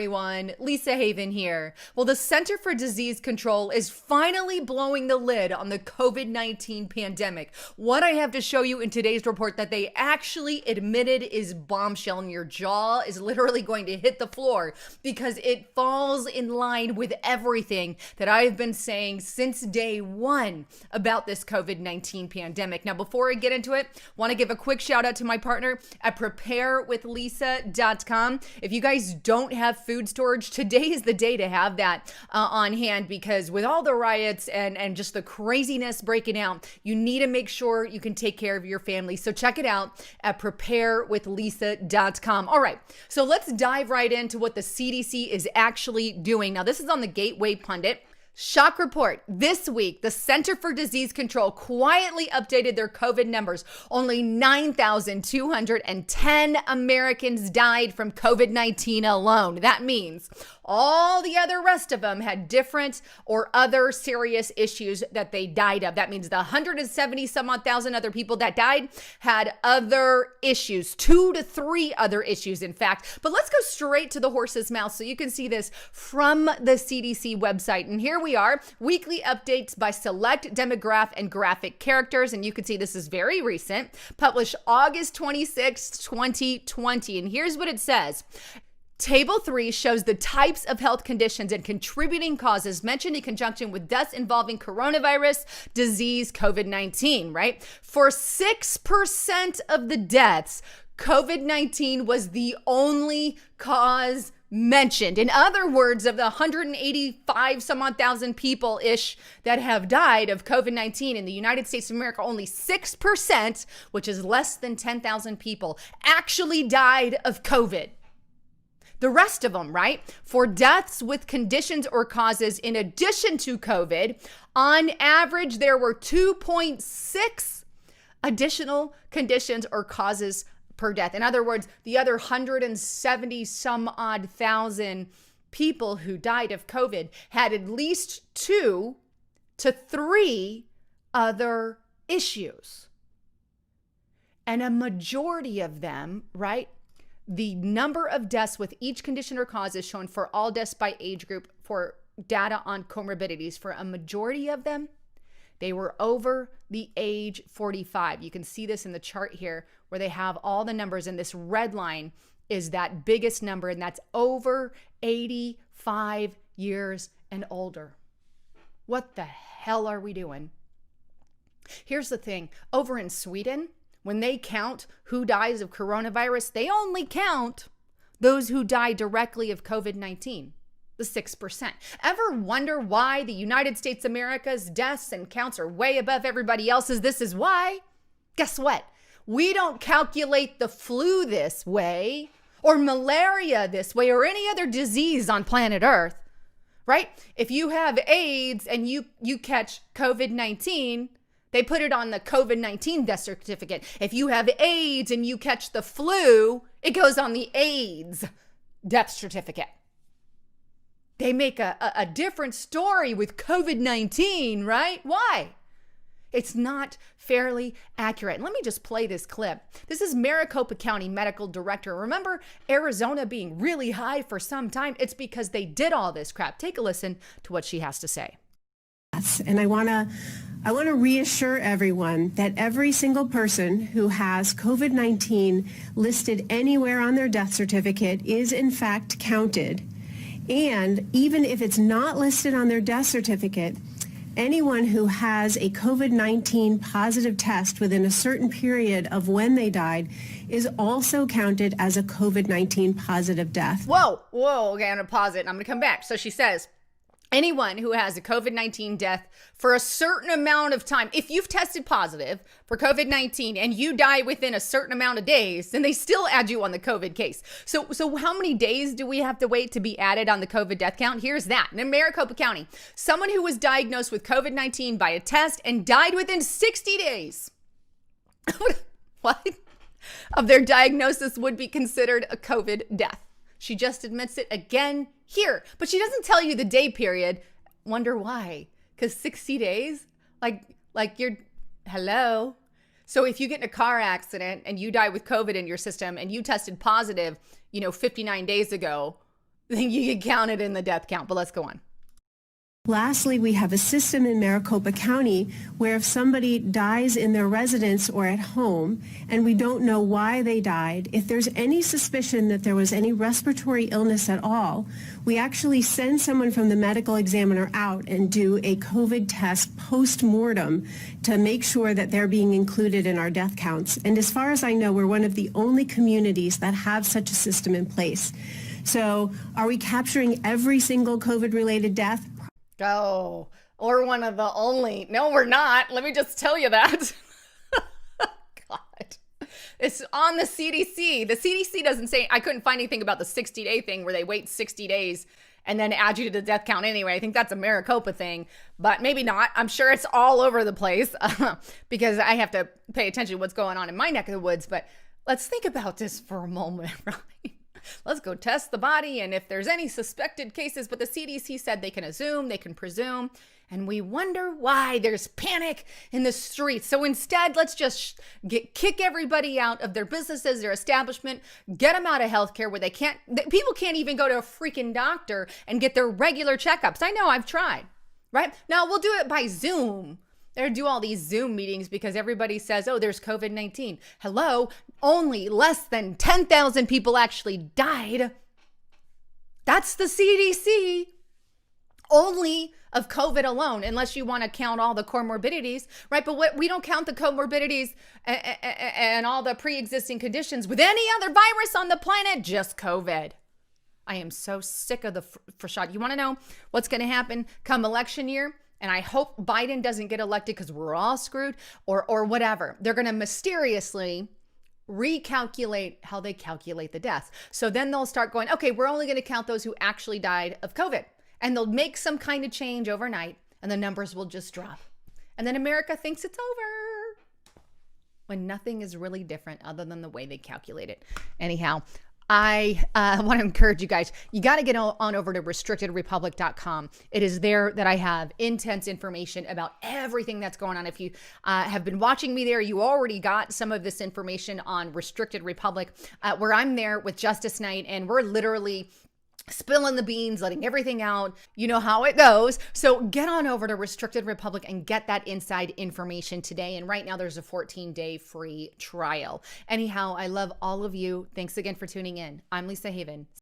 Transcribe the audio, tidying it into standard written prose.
Everyone, Lisa Haven here. Well, the Center for Disease Control is finally blowing the lid on the COVID-19 pandemic. What I have to show you in today's report that they actually admitted is bombshell, and your jaw is literally going to hit the floor because it falls in line with everything that I've been saying since day one about this COVID-19 pandemic. Now, before I get into it, I want to give a quick shout out to my partner at preparewithlisa.com. If you guys don't have food storage, today is the day to have that on hand, because with all the riots and just the craziness breaking out, you need to make sure you can take care of your family. So check it out at preparewithlisa.com. All right, so let's dive right into what the CDC is actually doing. Now, this is on the Gateway Pundit. Shock report. This week, the Center for Disease Control quietly updated their COVID numbers. Only 9,210 Americans died from COVID-19 alone. That means all the other rest of them had different or other serious issues that they died of. That means the 170 some odd thousand other people that died had other issues, 2 to 3 other issues, in fact. But let's go straight to the horse's mouth so you can see this from the CDC website. And here we are, weekly updates by select demographic and graphic characters. And you can see this is very recent, published August 26th, 2020. And here's what it says. Table 3 shows the types of health conditions and contributing causes mentioned in conjunction with deaths involving coronavirus disease, COVID-19, right? For 6% of the deaths, COVID-19 was the only cause mentioned. In other words, of the 185 some odd thousand people-ish that have died of COVID-19 in the United States of America, only 6%, which is less than 10,000 people, actually died of COVID. The rest of them, right? For deaths with conditions or causes in addition to COVID, on average, there were 2.6 additional conditions or causes per death. In other words, the other 170 some odd thousand people who died of COVID had at least 2 to 3 other issues. And a majority of them, right? The number of deaths with each condition or cause is shown for all deaths by age group for data on comorbidities. For a majority of them, they were over the age 45. You can see this in the chart here where they have all the numbers, and this red line is that biggest number, and that's over 85 years and older. What the hell are we doing? Here's the thing. Over in Sweden, when they count who dies of coronavirus, they only count those who die directly of COVID-19, the 6%. Ever wonder why the United States of America's deaths and counts are way above everybody else's? This is why. Guess what? We don't calculate the flu this way, or malaria this way, or any other disease on planet Earth, right? If you have AIDS and you catch COVID-19, they put it on the COVID-19 death certificate. If you have AIDS and you catch the flu, it goes on the AIDS death certificate. They make a different story with COVID-19, right? Why? It's not fairly accurate. And let me just play this clip. This is Maricopa County Medical Director. Remember Arizona being really high for some time? It's because they did all this crap. Take a listen to what she has to say. And I want to reassure everyone that every single person who has COVID-19 listed anywhere on their death certificate is in fact counted. And even if it's not listed on their death certificate, anyone who has a COVID-19 positive test within a certain period of when they died is also counted as a COVID-19 positive death. Whoa, okay, I'm gonna pause it and I'm gonna come back. So she says, anyone who has a COVID-19 death for a certain amount of time, if you've tested positive for COVID-19 and you die within a certain amount of days, then they still add you on the COVID case. So how many days do we have to wait to be added on the COVID death count? Here's that. In Maricopa County, someone who was diagnosed with COVID-19 by a test and died within 60 days. What? Of their diagnosis would be considered a COVID death. She just admits it again here, but she doesn't tell you the day period. Wonder why? Because 60 days? Like you're, hello? So if you get in a car accident and you die with COVID in your system and you tested positive, 59 days ago, you get counted in the death count. But let's go on. Lastly, we have a system in Maricopa County where if somebody dies in their residence or at home and we don't know why they died, if there's any suspicion that there was any respiratory illness at all, we actually send someone from the medical examiner out and do a COVID test post-mortem to make sure that they're being included in our death counts. And as far as I know, we're one of the only communities that have such a system in place. So are we capturing every single COVID-related death? Oh, or one of the only. No, we're not. Let me just tell you that. God. It's on the CDC. The CDC doesn't say, I couldn't find anything about the 60-day thing where they wait 60 days and then add you to the death count anyway. I think that's a Maricopa thing, but maybe not. I'm sure it's all over the place because I have to pay attention to what's going on in my neck of the woods. But let's think about this for a moment, right? Let's go test the body, and if there's any suspected cases, but the CDC said they can assume, they can presume, and we wonder why there's panic in the streets. So instead, let's just kick everybody out of their businesses, their establishment, get them out of healthcare where people can't even go to a freaking doctor and get their regular checkups. I know, I've tried, right? Now we'll do it by Zoom. They do all these Zoom meetings because everybody says, oh, there's COVID-19. Hello, only less than 10,000 people actually died. That's the CDC. Only of COVID alone, unless you want to count all the comorbidities, right? But we don't count the comorbidities and all the pre-existing conditions with any other virus on the planet, just COVID. I am so sick of the frashad. You want to know what's going to happen come election year? And I hope Biden doesn't get elected because we're all screwed or whatever. They're going to mysteriously recalculate how they calculate the deaths. So then they'll start going, okay, we're only going to count those who actually died of COVID. And they'll make some kind of change overnight and the numbers will just drop. And then America thinks it's over when nothing is really different other than the way they calculate it. Anyhow, I want to encourage you guys, you got to get on over to restrictedrepublic.com. It is there that I have intense information about everything that's going on. If you have been watching me there, you already got some of this information on Restricted Republic, where I'm there with Justice Knight, and we're literally spilling the beans, letting everything out. You know how it goes. So get on over to Restricted Republic and get that inside information today. And right now there's a 14-day free trial. Anyhow, I love all of you. Thanks again for tuning in. I'm Lisa Haven.